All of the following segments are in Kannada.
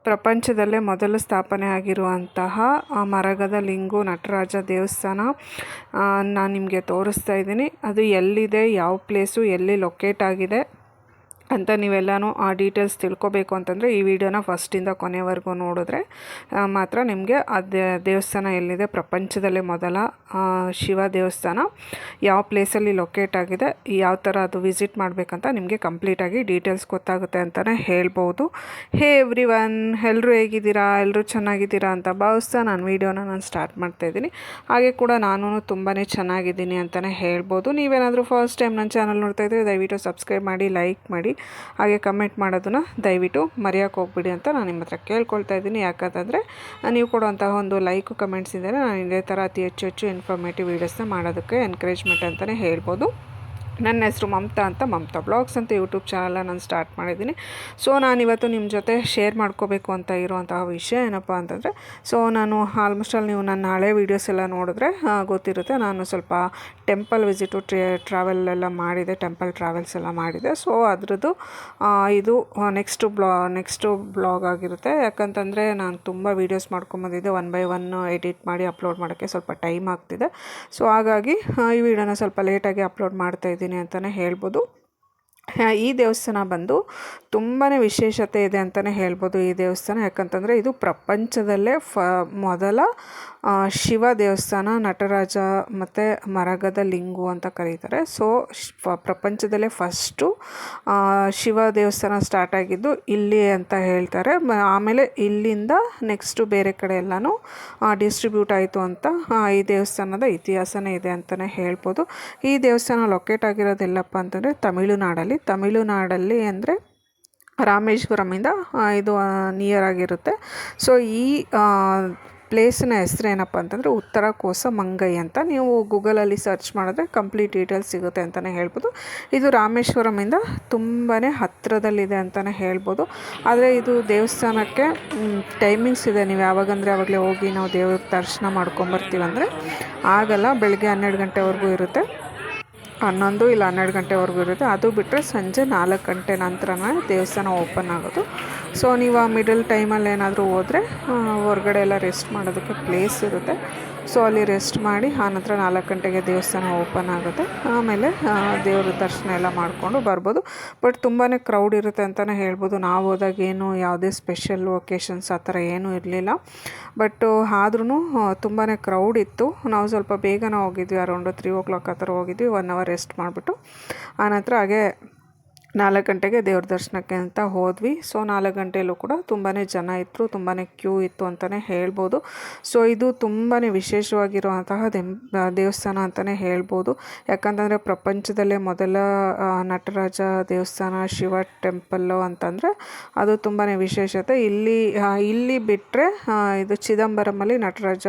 ಪ್ರಪಂಚದಲ್ಲೇ ಮೊದಲು ಸ್ಥಾಪನೆ ಆಗಿರುವಂತಹ ಮರಗದ ಲಿಂಗು ನಟರಾಜ ದೇವಸ್ಥಾನ ನಾನು ನಿಮಗೆ ತೋರಿಸ್ತಾ ಇದ್ದೀನಿ. ಅದು ಎಲ್ಲಿದೆ, ಯಾವ ಪ್ಲೇಸು, ಎಲ್ಲಿ ಲೊಕೇಟ್ ಆಗಿದೆ ಅಂತ ನೀವೆಲ್ಲನೂ ಆ ಡೀಟೇಲ್ಸ್ ತಿಳ್ಕೊಬೇಕು ಅಂತಂದರೆ ಈ ವಿಡಿಯೋನ ಫಸ್ಟಿಂದ ಕೊನೆವರೆಗೂ ನೋಡಿದ್ರೆ ಮಾತ್ರ ನಿಮಗೆ ದೇವಸ್ಥಾನ ಎಲ್ಲಿದೆ, ಪ್ರಪಂಚದಲ್ಲೇ ಮೊದಲ ಶಿವ ದೇವಸ್ಥಾನ ಯಾವ ಪ್ಲೇಸಲ್ಲಿ ಲೊಕೇಟ್ ಆಗಿದೆ, ಯಾವ ಥರ ಅದು ವಿಸಿಟ್ ಮಾಡಬೇಕಂತ ನಿಮಗೆ ಕಂಪ್ಲೀಟಾಗಿ ಡೀಟೇಲ್ಸ್ ಗೊತ್ತಾಗುತ್ತೆ ಅಂತಲೇ ಹೇಳ್ಬೋದು. ಹೇ ಎವ್ರಿ ಒನ್, ಎಲ್ಲರೂ ಹೇಗಿದ್ದೀರಾ, ಎಲ್ಲರೂ ಚೆನ್ನಾಗಿದ್ದೀರಾ ಅಂತ ಭಾವಿಸ್ತಾ ನಾನು ವೀಡಿಯೋನ ಸ್ಟಾರ್ಟ್ ಮಾಡ್ತಾಯಿದ್ದೀನಿ. ಹಾಗೆ ಕೂಡ ನಾನು ತುಂಬಾ ಚೆನ್ನಾಗಿದ್ದೀನಿ ಅಂತಲೇ ಹೇಳ್ಬೋದು. ನೀವೇನಾದರೂ ಫಸ್ಟ್ ಟೈಮ್ ನನ್ನ ಚಾನಲ್ ನೋಡ್ತಾಯಿದ್ರೆ ದಯವಿಟ್ಟು ಸಬ್ಸ್ಕ್ರೈಬ್ ಮಾಡಿ, ಲೈಕ್ ಮಾಡಿ, ಹಾಗೆ ಕಮೆಂಟ್ ಮಾಡೋದನ್ನು ದಯವಿಟ್ಟು ಮರೆಯೋಕ್ಕೆ ಹೋಗ್ಬಿಡಿ ಅಂತ ನಾನು ನಿಮ್ಮ ಹತ್ರ ಕೇಳ್ಕೊಳ್ತಾ ಇದ್ದೀನಿ. ಯಾಕಂತಂದರೆ ನೀವು ಕೊಡುವಂತಹ ಒಂದು ಲೈಕ್ ಕಮೆಂಟ್ಸ್ ಇದ್ದರೆ ನಾನು ಇದೇ ಥರ ಅತಿ ಹೆಚ್ಚು ಇನ್ಫಾರ್ಮೇಟಿವ್ ವೀಡಿಯೋಸ್ನ ಮಾಡೋದಕ್ಕೆ ಎನ್ಕರೇಜ್ಮೆಂಟ್ ಅಂತಲೇ ಹೇಳ್ಬೋದು. ನನ್ನ ಹೆಸರು ಮಮತಾ ಅಂತ, ಮಮತಾ ಬ್ಲಾಗ್ಸ್ ಅಂತ ಯೂಟ್ಯೂಬ್ ಚಾನಲ್ನ ನಾನು ಸ್ಟಾರ್ಟ್ ಮಾಡಿದ್ದೀನಿ. ಸೊ ನಾನಿವತ್ತು ನಿಮ್ಮ ಜೊತೆ ಶೇರ್ ಮಾಡ್ಕೋಬೇಕು ಅಂತ ಇರುವಂತಹ ವಿಷಯ ಏನಪ್ಪ ಅಂತಂದರೆ, ಸೊ ನಾನು ಆಲ್ಮೋಸ್ಟ್ ನೀವು ನನ್ನ ಹಳೆ ವೀಡಿಯೋಸ್ ಎಲ್ಲ ನೋಡಿದ್ರೆ ಗೊತ್ತಿರುತ್ತೆ. ನಾನು ಸ್ವಲ್ಪ ಟೆಂಪಲ್ ವಿಸಿಟು ಟ್ರಾವೆಲ್ ಎಲ್ಲ ಮಾಡಿದೆ, ಟೆಂಪಲ್ ಟ್ರಾವೆಲ್ಸ್ ಎಲ್ಲ ಮಾಡಿದೆ. ಸೊ ಅದರದ್ದು ಇದು ನೆಕ್ಸ್ಟು ಬ್ಲಾಗ್ ಆಗಿರುತ್ತೆ. ಯಾಕಂತಂದರೆ ನಾನು ತುಂಬ ವೀಡಿಯೋಸ್ ಮಾಡ್ಕೊಂಬಂದಿದ್ದೆ, 1 by 1 ಎಡಿಟ್ ಮಾಡಿ ಅಪ್ಲೋಡ್ ಮಾಡೋಕ್ಕೆ ಸ್ವಲ್ಪ ಟೈಮ್ ಆಗ್ತಿದೆ. ಸೊ ಹಾಗಾಗಿ ಈ ವಿಡಿಯೋನ ಸ್ವಲ್ಪ ಲೇಟಾಗಿ ಅಪ್ಲೋಡ್ ಮಾಡ್ತಾಯಿದ್ದೀನಿ ಅಂತಲೇ ಹೇಳ್ಬೋದು. ಈ ದೇವಸ್ಥಾನ ಬಂದು ತುಂಬಾ ವಿಶೇಷತೆ ಇದೆ ಅಂತಲೇ ಹೇಳ್ಬೋದು. ಈ ದೇವಸ್ಥಾನ ಯಾಕಂತಂದರೆ ಇದು ಪ್ರಪಂಚದಲ್ಲೇ ಮೊದಲ ಶಿವ ದೇವಸ್ಥಾನ, ನಟರಾಜ ಮತ್ತು ಮರಗದ ಲಿಂಗು ಅಂತ ಕರೀತಾರೆ. ಸೊ ಪ್ರಪಂಚದಲ್ಲೇ ಫಸ್ಟು ಶಿವ ದೇವಸ್ಥಾನ ಸ್ಟಾರ್ಟ್ ಆಗಿದ್ದು ಇಲ್ಲಿ ಅಂತ ಹೇಳ್ತಾರೆ. ಆಮೇಲೆ ಇಲ್ಲಿಂದ ನೆಕ್ಸ್ಟು ಬೇರೆ ಕಡೆ ಎಲ್ಲನೂ ಡಿಸ್ಟ್ರಿಬ್ಯೂಟ್ ಆಯಿತು ಅಂತ ಈ ದೇವಸ್ಥಾನದ ಇತಿಹಾಸನೇ ಇದೆ ಅಂತಲೇ ಹೇಳ್ಬೋದು. ಈ ದೇವಸ್ಥಾನ ಲೊಕೇಟ್ ಆಗಿರೋದೆಲ್ಲಪ್ಪ ಅಂತಂದರೆ ತಮಿಳುನಾಡಲ್ಲಿ ಅಂದರೆ ರಾಮೇಶ್ವರಮಿಂದ ಇದು ನಿಯರ್ ಆಗಿರುತ್ತೆ. ಸೊ ಈ ಪ್ಲೇಸಿನ ಹೆಸರು ಏನಪ್ಪ ಅಂತಂದರೆ ಉತ್ತರ ಕೋಸಮಂಗೈ ಅಂತ. ನೀವು ಗೂಗಲಲ್ಲಿ ಸರ್ಚ್ ಮಾಡಿದ್ರೆ ಕಂಪ್ಲೀಟ್ ಡೀಟೇಲ್ಸ್ ಸಿಗುತ್ತೆ ಅಂತಲೇ ಹೇಳ್ಬೋದು. ಇದು ರಾಮೇಶ್ವರಮಿಂದ ತುಂಬಾ ಹತ್ತಿರದಲ್ಲಿದೆ ಅಂತಲೇ ಹೇಳ್ಬೋದು. ಆದರೆ ಇದು ದೇವಸ್ಥಾನಕ್ಕೆ ಟೈಮಿಂಗ್ಸ್ ಇದೆ. ನೀವು ಯಾವಾಗಂದರೆ ಆವಾಗಲೇ ಹೋಗಿ ನಾವು ದೇವ್ರ ದರ್ಶನ ಮಾಡ್ಕೊಂಬರ್ತೀವಂದರೆ ಆಗಲ್ಲ. ಬೆಳಗ್ಗೆ 12 ಗಂಟೆವರೆಗೂ ಇರುತ್ತೆ, 11 ಇಲ್ಲ 12 ಗಂಟೆವರೆಗೂ ಇರುತ್ತೆ. ಅದು ಬಿಟ್ಟರೆ ಸಂಜೆ 4 ಗಂಟೆ ನಂತರನೇ ದೇವಸ್ಥಾನ ಓಪನ್ ಆಗೋದು. ಸೊ ನೀವು ಆ ಮಿಡಲ್ ಟೈಮಲ್ಲಿ ಏನಾದರೂ ಹೋದರೆ ಹೊರಗಡೆ ಎಲ್ಲ ರೆಸ್ಟ್ ಮಾಡೋದಕ್ಕೆ ಪ್ಲೇಸ್ ಇರುತ್ತೆ. ಸೊ ಅಲ್ಲಿ ರೆಸ್ಟ್ ಮಾಡಿ ಆನಂತರ 4 ಗಂಟೆಗೆ ದೇವಸ್ಥಾನ ಓಪನ್ ಆಗುತ್ತೆ. ಆಮೇಲೆ ದೇವ್ರ ದರ್ಶನ ಎಲ್ಲ ಮಾಡಿಕೊಂಡು ಬರ್ಬೋದು. ಬಟ್ ತುಂಬಾ ಕ್ರೌಡ್ ಇರುತ್ತೆ ಅಂತಲೇ ಹೇಳ್ಬೋದು. ನಾವು ಹೋದಾಗ ಏನು ಯಾವುದೇ ಸ್ಪೆಷಲ್ ಒಕೇಶನ್ಸ್ ಆ ಥರ ಏನೂ ಇರಲಿಲ್ಲ. ಬಟ್ ಆದ್ರೂ ತುಂಬಾ ಕ್ರೌಡ್ ಇತ್ತು. ನಾವು ಸ್ವಲ್ಪ ಬೇಗನೆ ಹೋಗಿದ್ವಿ, ಅರೌಂಡ್ 3 o'clock ಆ ಥರ ಹೋಗಿದ್ವಿ. 1 hour ರೆಸ್ಟ್ ಮಾಡಿಬಿಟ್ಟು ಆನಂತರ ಹಾಗೆ 4 ಗಂಟೆಗೆ ದೇವ್ರ ದರ್ಶನಕ್ಕೆ ಅಂತ ಹೋದ್ವಿ. ಸೊ 4 ಗಂಟೆಯಲ್ಲೂ ಕೂಡ ತುಂಬಾ ಜನ ಇದ್ದರು, ತುಂಬಾ ಕ್ಯೂ ಇತ್ತು ಅಂತಲೇ ಹೇಳ್ಬೋದು. ಸೊ ಇದು ತುಂಬಾ ವಿಶೇಷವಾಗಿರುವಂತಹ ದೇವಸ್ಥಾನ ಅಂತಲೇ ಹೇಳ್ಬೋದು. ಯಾಕಂತಂದರೆ ಪ್ರಪಂಚದಲ್ಲೇ ಮೊದಲ ನಟರಾಜ ದೇವಸ್ಥಾನ, ಶಿವ ಟೆಂಪಲ್ಲು ಅಂತಂದರೆ ಅದು ತುಂಬಾ ವಿಶೇಷತೆ. ಇಲ್ಲಿ ಬಿಟ್ಟರೆ ಇದು ಚಿದಂಬರಮಲ್ಲಿ ನಟರಾಜ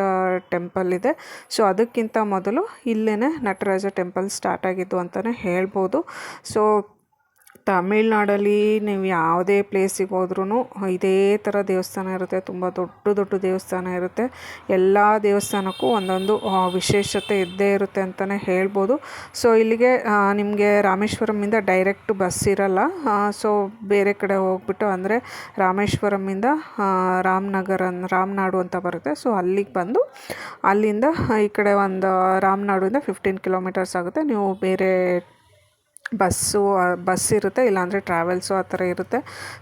ಟೆಂಪಲ್ ಇದೆ. ಸೊ ಅದಕ್ಕಿಂತ ಮೊದಲು ಇಲ್ಲೇ ನಟರಾಜ ಟೆಂಪಲ್ ಸ್ಟಾರ್ಟ್ ಆಗಿದ್ದು ಅಂತಲೇ ಹೇಳ್ಬೋದು. ಸೊ ತಮಿಳ್ನಾಡಲ್ಲಿ ನೀವು ಯಾವುದೇ ಪ್ಲೇಸಿಗೆ ಹೋದ್ರೂ ಇದೇ ಥರ ದೇವಸ್ಥಾನ ಇರುತ್ತೆ. ತುಂಬ ದೊಡ್ಡ ದೇವಸ್ಥಾನ ಇರುತ್ತೆ. ಎಲ್ಲ ದೇವಸ್ಥಾನಕ್ಕೂ ಒಂದೊಂದು ವಿಶೇಷತೆ ಇದ್ದೇ ಇರುತ್ತೆ ಅಂತಲೇ ಹೇಳ್ಬೋದು. ಸೊ ಇಲ್ಲಿಗೆ ನಿಮಗೆ ರಾಮೇಶ್ವರಮಿಂದ ಡೈರೆಕ್ಟ್ ಬಸ್ ಇರಲ್ಲ. ಸೊ ಬೇರೆ ಕಡೆ ಹೋಗ್ಬಿಟ್ಟು ಅಂದರೆ ರಾಮೇಶ್ವರಮಿಂದ ರಾಮನಾಡು ಅಂತ ಬರುತ್ತೆ. ಸೊ ಅಲ್ಲಿಗೆ ಬಂದು ಅಲ್ಲಿಂದ ಈ ಕಡೆ ಒಂದು ರಾಮನಾಡಿಂದ 15 kilometers ಆಗುತ್ತೆ. ನೀವು ಬೇರೆ ಬಸ್ ಇರುತ್ತೆ, ಇಲ್ಲಾಂದರೆ ಟ್ರಾವೆಲ್ಸು ಆ ಥರ ಇರುತ್ತೆ.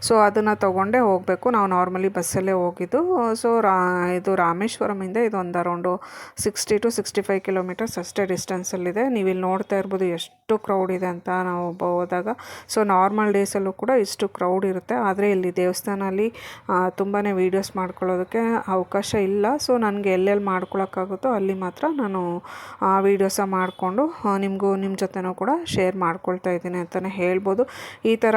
ಸೊ ಅದನ್ನು ತೊಗೊಂಡೇ ಹೋಗಬೇಕು. ನಾವು ನಾರ್ಮಲಿ ಬಸ್ಸಲ್ಲೇ ಹೋಗಿದ್ದು. ಸೊ ಇದು ರಾಮೇಶ್ವರಮಿಂದ ಇದು ಒಂದು ಅರೌಂಡು 60 to 65 kilometers ಅಷ್ಟೇ ಡಿಸ್ಟೆನ್ಸಲ್ಲಿದೆ. ನೀವು ಇಲ್ಲಿ ನೋಡ್ತಾ ಇರ್ಬೋದು ಎಷ್ಟು ಕ್ರೌಡ್ ಇದೆ ಅಂತ ನಾವು ಹೋದಾಗ. ಸೊ ನಾರ್ಮಲ್ ಡೇಸಲ್ಲೂ ಕೂಡ ಇಷ್ಟು ಕ್ರೌಡ್ ಇರುತ್ತೆ. ಆದರೆ ಇಲ್ಲಿ ದೇವಸ್ಥಾನಲ್ಲಿ ತುಂಬಾ ವೀಡಿಯೋಸ್ ಮಾಡ್ಕೊಳ್ಳೋದಕ್ಕೆ ಅವಕಾಶ ಇಲ್ಲ. ಸೊ ನನಗೆ ಎಲ್ಲೆಲ್ಲಿ ಮಾಡ್ಕೊಳಕ್ಕಾಗುತ್ತೋ ಅಲ್ಲಿ ಮಾತ್ರ ನಾನು ವೀಡಿಯೋಸ ಮಾಡಿಕೊಂಡು ನಿಮ್ಮ ಜೊತೆನೂ ಕೂಡ ಶೇರ್ ಮಾಡ್ಕೊಳ್ತಾ ಇದ್ದೀನಿ ಅಂತಲೇ ಹೇಳ್ಬೋದು. ಈ ಥರ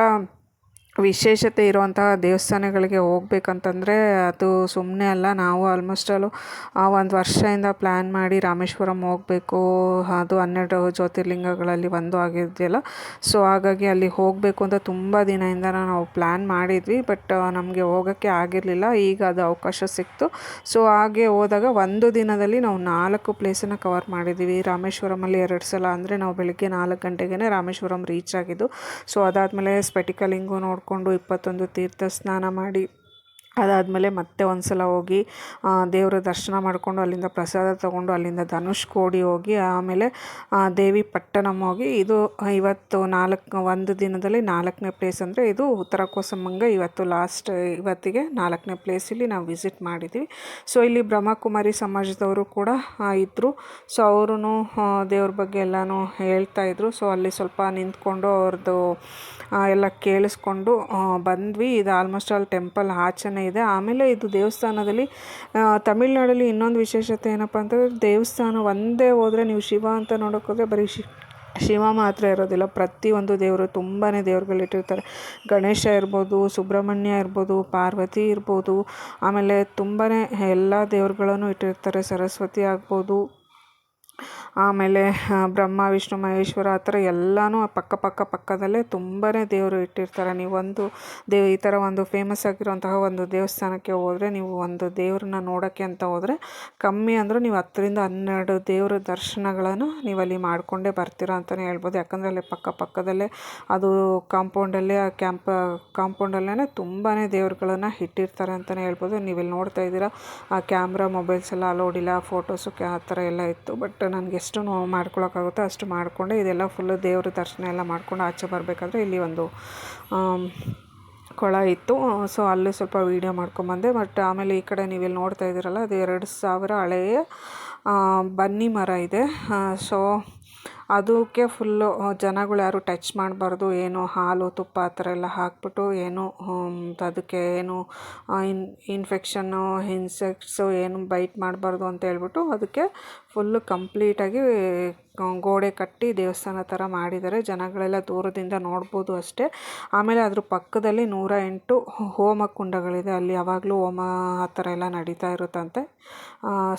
ವಿಶೇಷತೆ ಇರುವಂತಹ ದೇವಸ್ಥಾನಗಳಿಗೆ ಹೋಗ್ಬೇಕಂತಂದರೆ ಅದು ಸುಮ್ಮನೆ ಅಲ್ಲ. ನಾವು ಆಲ್ಮೋಸ್ಟಲ್ಲೂ 1 ವರ್ಷದಿಂದ ಪ್ಲ್ಯಾನ್ ಮಾಡಿ ರಾಮೇಶ್ವರಂ ಹೋಗಬೇಕು, ಅದು 12 ಜ್ಯೋತಿರ್ಲಿಂಗಗಳಲ್ಲಿ ಒಂದು ಆಗಿದೆಯಲ್ಲ. ಸೊ ಹಾಗಾಗಿ ಅಲ್ಲಿ ಹೋಗಬೇಕು ಅಂತ ತುಂಬ ದಿನದಿಂದ ನಾವು ಪ್ಲ್ಯಾನ್ ಮಾಡಿದ್ವಿ. ಬಟ್ ನಮಗೆ ಹೋಗೋಕ್ಕೆ ಆಗಿರಲಿಲ್ಲ. ಈಗ ಅದು ಅವಕಾಶ ಸಿಕ್ತು. ಸೊ ಹಾಗೆ ಹೋದಾಗ ಒಂದು ದಿನದಲ್ಲಿ ನಾವು 4 ಪ್ಲೇಸನ್ನು ಕವರ್ ಮಾಡಿದ್ದೀವಿ. ರಾಮೇಶ್ವರಮಲ್ಲಿ 2 ಸಲ, ಅಂದರೆ ನಾವು ಬೆಳಗ್ಗೆ 4 ಗಂಟೆಗೆ ರಾಮೇಶ್ವರಂ ರೀಚ್ ಆಗಿದ್ದು. ಸೊ ಅದಾದಮೇಲೆ ಸ್ಫಟಿಕಲಿಂಗು ನೋಡಿಕೊಂಡು 21 ತೀರ್ಥ ಸ್ನಾನ ಮಾಡಿ ಅದಾದಮೇಲೆ ಮತ್ತೆ ಒಂದು ಸಲ ಹೋಗಿ ದೇವರ ದರ್ಶನ ಮಾಡಿಕೊಂಡು ಅಲ್ಲಿಂದ ಪ್ರಸಾದ ತೊಗೊಂಡು ಅಲ್ಲಿಂದ ಧನುಷ್ಕೋಡಿ ಹೋಗಿ ಆಮೇಲೆ ದೇವಿ ಪಟ್ಟಣಂ ಹೋಗಿ ಇದು ಇವತ್ತು ಒಂದು ದಿನದಲ್ಲಿ 4ನೇ ಪ್ಲೇಸ್ ಅಂದರೆ ಇದು ಉತ್ತರ ಕೋಸಮಂಗ ಇವತ್ತಿಗೆ 4ನೇ ಪ್ಲೇಸ್ ಇಲ್ಲಿ ನಾವು ವಿಸಿಟ್ ಮಾಡಿದ್ವಿ. ಸೊ ಇಲ್ಲಿ ಬ್ರಹ್ಮಕುಮಾರಿ ಸಮಾಜದವರು ಕೂಡ ಇದ್ದರು. ಸೊ ಅವರು ದೇವ್ರ ಬಗ್ಗೆ ಎಲ್ಲನೂ ಹೇಳ್ತಾಯಿದ್ರು. ಸೊ ಅಲ್ಲಿ ಸ್ವಲ್ಪ ನಿಂತ್ಕೊಂಡು ಅವ್ರದ್ದು ಎಲ್ಲ ಕೇಳಿಸ್ಕೊಂಡು ಬಂದ್ವಿ. ಇದು ಆಲ್ಮೋಸ್ಟ್ ಆಲ್ ಟೆಂಪಲ್ ಆಚೆನೇ ಇದೆ. ಆಮೇಲೆ ಇದು ದೇವಸ್ಥಾನದಲ್ಲಿ ತಮಿಳ್ನಾಡಲ್ಲಿ ಇನ್ನೊಂದು ವಿಶೇಷತೆ ಏನಪ್ಪ ಅಂತಂದರೆ ದೇವಸ್ಥಾನ ಒಂದೇ ಹೋದರೆ ನೀವು ಶಿವ ಅಂತ ನೋಡೋಕೆ ಹೋದರೆ ಬರೀ ಶಿವ ಮಾತ್ರ ಇರೋದಿಲ್ಲ, ಪ್ರತಿಯೊಂದು ದೇವರು ತುಂಬಾ ದೇವ್ರುಗಳಿಟ್ಟಿರ್ತಾರೆ. ಗಣೇಶ ಇರ್ಬೋದು, ಸುಬ್ರಹ್ಮಣ್ಯ ಇರ್ಬೋದು, ಪಾರ್ವತಿ ಇರ್ಬೋದು, ಆಮೇಲೆ ತುಂಬಾ ಎಲ್ಲ ದೇವ್ರುಗಳನ್ನು ಇಟ್ಟಿರ್ತಾರೆ. ಸರಸ್ವತಿ ಆಗ್ಬೋದು, ಆಮೇಲೆ ಬ್ರಹ್ಮ ವಿಷ್ಣು ಮಹೇಶ್ವರ ಆ ಥರ ಎಲ್ಲನೂ ಪಕ್ಕದಲ್ಲೇ ತುಂಬಾ ದೇವರು ಇಟ್ಟಿರ್ತಾರೆ. ನೀವೊಂದು ಈ ಥರ ಒಂದು ಫೇಮಸ್ ಆಗಿರುವಂತಹ ಒಂದು ದೇವಸ್ಥಾನಕ್ಕೆ ಹೋದರೆ, ನೀವು ಒಂದು ದೇವ್ರನ್ನ ನೋಡೋಕ್ಕೆ ಅಂತ ಹೋದರೆ ಕಮ್ಮಿ ಅಂದರೂ ನೀವು 10-12 ದೇವರ ದರ್ಶನಗಳನ್ನು ನೀವಲ್ಲಿ ಮಾಡಿಕೊಂಡೇ ಬರ್ತೀರಾ ಅಂತಲೇ ಹೇಳ್ಬೋದು. ಯಾಕಂದರೆ ಅಲ್ಲಿ ಪಕ್ಕದಲ್ಲೇ ಅದು ಕಾಂಪೌಂಡಲ್ಲೇ ಕಾಂಪೌಂಡಲ್ಲೇ ತುಂಬಾ ದೇವ್ರುಗಳನ್ನು ಇಟ್ಟಿರ್ತಾರೆ ಅಂತಲೇ ಹೇಳ್ಬೋದು. ನೀವಿಲ್ಲಿ ನೋಡ್ತಾ ಇದ್ದೀರಾ, ಆ ಕ್ಯಾಮ್ರಾ ಮೊಬೈಲ್ಸ್ ಎಲ್ಲ ಅಲೋಡ್ ಇಲ್ಲ, ಫೋಟೋಸು ಆ ಥರ ಎಲ್ಲ ಇತ್ತು. ಬಟ್ ನನಗೆ ಎಷ್ಟು ಮಾಡ್ಕೊಳಕ್ಕಾಗುತ್ತೋ ಅಷ್ಟು ಮಾಡಿಕೊಂಡೆ. ಇದೆಲ್ಲ ಫುಲ್ಲು ದೇವ್ರ ದರ್ಶನ ಎಲ್ಲ ಮಾಡ್ಕೊಂಡು ಆಚೆ ಬರಬೇಕಾದ್ರೆ ಇಲ್ಲಿ ಒಂದು ಕೊಳ ಇತ್ತು. ಸೊ ಅಲ್ಲಿ ಸ್ವಲ್ಪ ವೀಡಿಯೋ ಮಾಡ್ಕೊಂಬಂದೆ. ಬಟ್ ಆಮೇಲೆ ಈ ಕಡೆ ನೀವಿಲ್ಲಿ ನೋಡ್ತಾ ಇದ್ದೀರಲ್ಲ, ಅದು 2000 ಹಳೆಯ ಬನ್ನಿ ಮರ ಇದೆ. ಸೊ ಅದಕ್ಕೆ ಫುಲ್ಲು ಜನಗಳು ಯಾರು ಟಚ್ ಮಾಡಬಾರ್ದು, ಏನು ಹಾಲು ತುಪ್ಪ ಆ ಥರ ಎಲ್ಲ ಹಾಕ್ಬಿಟ್ಟು ಏನು ಅದಕ್ಕೆ ಏನು ಇನ್ಫೆಕ್ಷನ್ನು ಇನ್ಸೆಕ್ಟ್ಸು ಏನು ಬೈಟ್ ಮಾಡಬಾರ್ದು ಅಂತ ಹೇಳ್ಬಿಟ್ಟು ಅದಕ್ಕೆ ಫುಲ್ಲು ಕಂಪ್ಲೀಟಾಗಿ ಗೋಡೆ ಕಟ್ಟಿ ದೇವಸ್ಥಾನ ಥರ ಮಾಡಿದ್ದಾರೆ. ಜನಗಳೆಲ್ಲ ದೂರದಿಂದ ನೋಡ್ಬೋದು ಅಷ್ಟೇ. ಆಮೇಲೆ ಅದ್ರ ಪಕ್ಕದಲ್ಲಿ 108 ಹೋಮ ಕುಂಡಗಳಿದೆ. ಅಲ್ಲಿ ಯಾವಾಗಲೂ ಹೋಮ ಆ ಥರ ಎಲ್ಲ ನಡೀತಾ ಇರುತ್ತಂತೆ.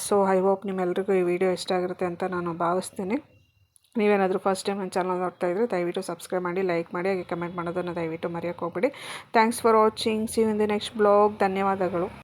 ಸೊ ಐ ಹೋಪ್ ನಿಮ್ಮೆಲ್ರಿಗೂ ಈ ವಿಡಿಯೋ ಇಷ್ಟ ಆಗಿರುತ್ತೆ ಅಂತ ನಾನು ಭಾವಿಸ್ತೀನಿ. ನೀವೇನಾದರೂ ಫಸ್ಟ್ ಟೈಮ್ ನನ್ನ ಚಾನಲ್ ನೋಡ್ತಾ ಇದ್ದರೆ ದಯವಿಟ್ಟು ಸಬ್ಸ್ಕ್ರೈಬ್ ಮಾಡಿ, ಲೈಕ್ ಮಾಡಿ, ಹಾಗೆ ಕಮೆಂಟ್ ಮಾಡೋದನ್ನು ದಯವಿಟ್ಟು ಮರೆಯೋಕ್ಕೆ ಹೋಗ್ಬೇಡಿ. Thanks for watching. See you in the next blog. ಧನ್ಯವಾದಗಳು.